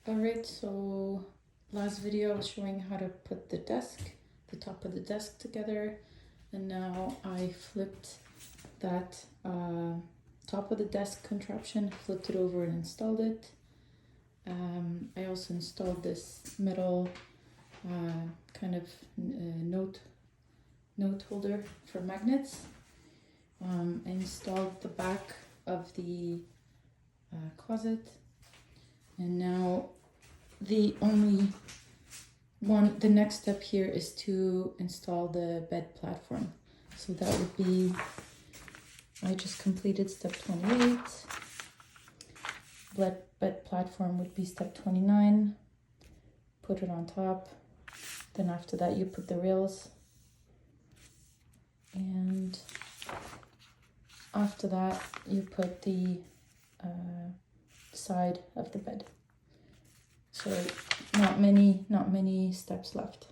Alright, so last video I was showing how to put the top of the desk together, and now I flipped that top of the desk contraption, flipped it over and installed it. I also installed this metal kind of note holder for magnets. I installed the back of the closet, and now the next step here is to install the bed platform. So that would be, I just completed step 28. Bed platform would be step 29. Put it on top. Then after that you put the rails. And after that you put the side of the bed. So not many steps left.